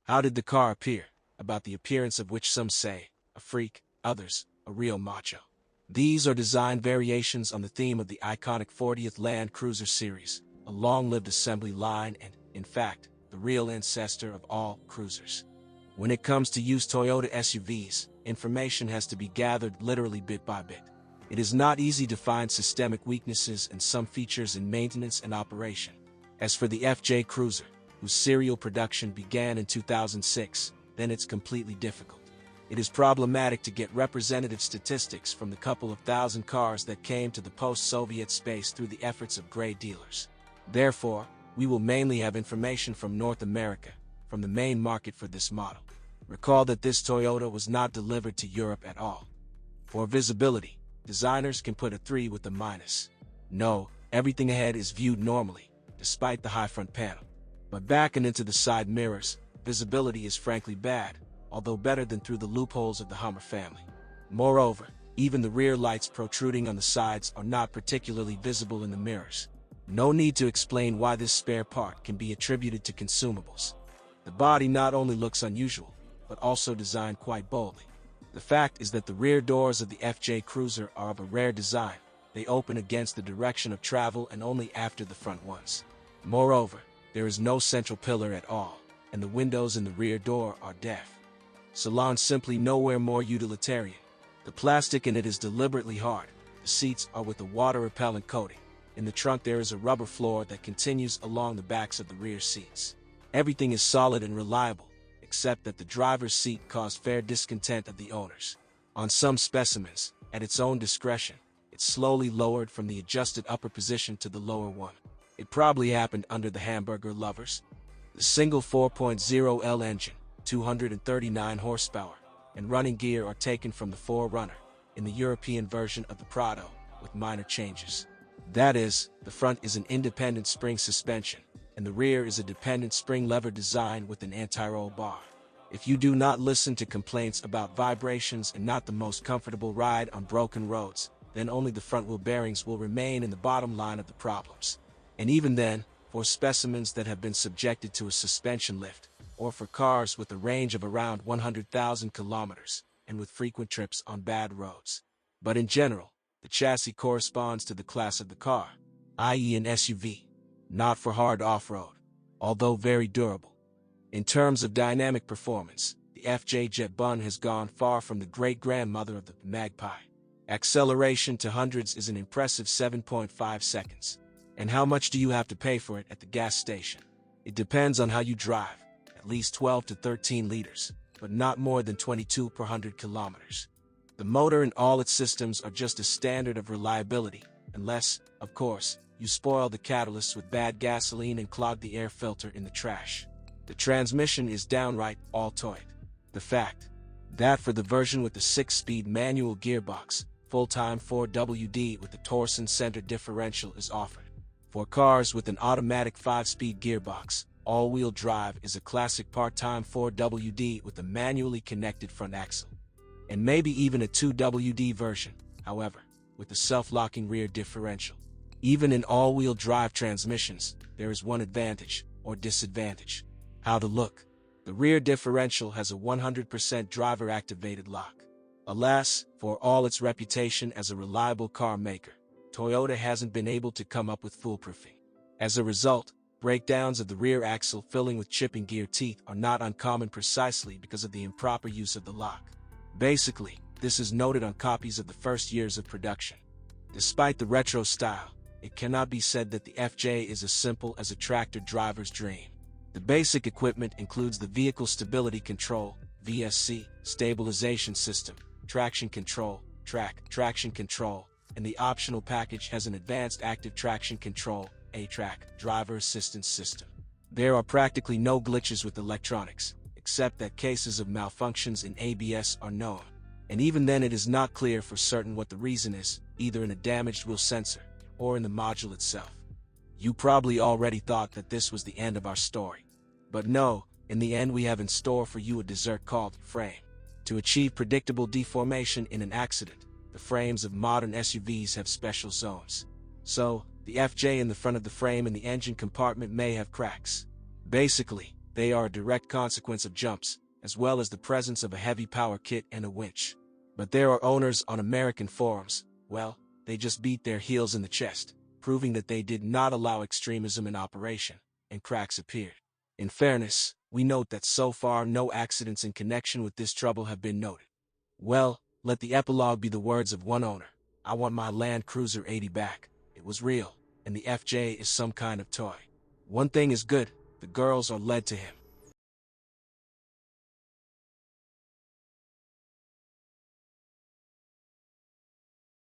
How did the car appear? About the appearance of which some say, a freak, others, a real macho. These are design variations on the theme of the iconic 40th Land Cruiser series, a long-lived assembly line and, in fact, the real ancestor of all cruisers. When it comes to used Toyota SUVs, information has to be gathered literally bit by bit. It is not easy to find systemic weaknesses and some features in maintenance and operation. As for the FJ Cruiser, whose serial production began in 2006, then it's completely difficult. It is problematic to get representative statistics from the couple of thousand cars that came to the post-Soviet space through the efforts of gray dealers. Therefore, we will mainly have information from North America, from the main market for this model. Recall that this Toyota was not delivered to Europe at all. For visibility, designers can put a 3 with a minus. No, everything ahead is viewed normally, despite the high front panel. But back and into the side mirrors, visibility is frankly bad, although better than through the loopholes of the Hummer family. Moreover, even the rear lights protruding on the sides are not particularly visible in the mirrors. No need to explain why this spare part can be attributed to consumables. The body not only looks unusual, but also designed quite boldly. The fact is that the rear doors of the FJ Cruiser are of a rare design. They open against the direction of travel and only after the front ones. Moreover, there is no central pillar at all, and the windows in the rear door are deaf. Salon simply nowhere more utilitarian. The plastic in it is deliberately hard. The seats are with a water-repellent coating. In the trunk there is a rubber floor that continues along the backs of the rear seats. Everything is solid and reliable, except that the driver's seat caused fair discontent of the owners. On some specimens, at its own discretion, it slowly lowered from the adjusted upper position to the lower one. It probably happened under the hamburger lovers. The single 4.0L engine, 239 horsepower, and running gear are taken from the 4Runner, in the European version of the Prado, with minor changes. That is, the front is an independent spring suspension, and the rear is a dependent spring lever design with an anti-roll bar. If you do not listen to complaints about vibrations and not the most comfortable ride on broken roads, then only the front wheel bearings will remain in the bottom line of the problems. And even then, for specimens that have been subjected to a suspension lift, or for cars with a range of around 100,000 kilometers, and with frequent trips on bad roads. But in general, the chassis corresponds to the class of the car, i.e. an SUV, not for hard off-road, although very durable. In terms of dynamic performance, the FJ Jet Bun has gone far from the great-grandmother of the Magpie. Acceleration to hundreds is an impressive 7.5 seconds. And how much do you have to pay for it at the gas station? It depends on how you drive, at least 12 to 13 liters, but not more than 22 per 100 kilometers. The motor and all its systems are just a standard of reliability, unless, of course, you spoil the catalyst with bad gasoline and clog the air filter in the trash. The transmission is downright Altoid. The fact that for the version with the 6-speed manual gearbox, full-time 4WD with the Torsen center differential is offered. For cars with an automatic 5-speed gearbox, all-wheel drive is a classic part-time 4WD with a manually connected front axle. And maybe even a 2WD version, however, with a self-locking rear differential. Even in all-wheel drive transmissions, there is one advantage, or disadvantage. How to look. The rear differential has a 100% driver-activated lock. Alas, for all its reputation as a reliable car maker, Toyota hasn't been able to come up with foolproofing. As a result, breakdowns of the rear axle filling with chipping gear teeth are not uncommon precisely because of the improper use of the lock. Basically, this is noted on copies of the first years of production. Despite the retro style, it cannot be said that the FJ is as simple as a tractor driver's dream. The basic equipment includes the Vehicle Stability Control, VSC, stabilization system, traction control, traction control, and the optional package has an advanced active traction control, A-Track, driver assistance system. There are practically no glitches with electronics, except that cases of malfunctions in ABS are known. And even then it is not clear for certain what the reason is, either in a damaged wheel sensor, or in the module itself. You probably already thought that this was the end of our story. But no, in the end we have in store for you a dessert called frame. To achieve predictable deformation in an accident, the frames of modern SUVs have special zones. So, the FJ in the front of the frame and the engine compartment may have cracks. Basically, They are a direct consequence of jumps, as well as the presence of a heavy power kit and a winch. But there are owners on American forums, well, they just beat their heels in the chest, proving that they did not allow extremism in operation, and cracks appeared. In fairness, we note that so far no accidents in connection with this trouble have been noted. Well, let the epilogue be the words of one owner. I want my Land Cruiser 80 back. It was real, and the FJ is some kind of toy. One thing is good, the girls are led to him.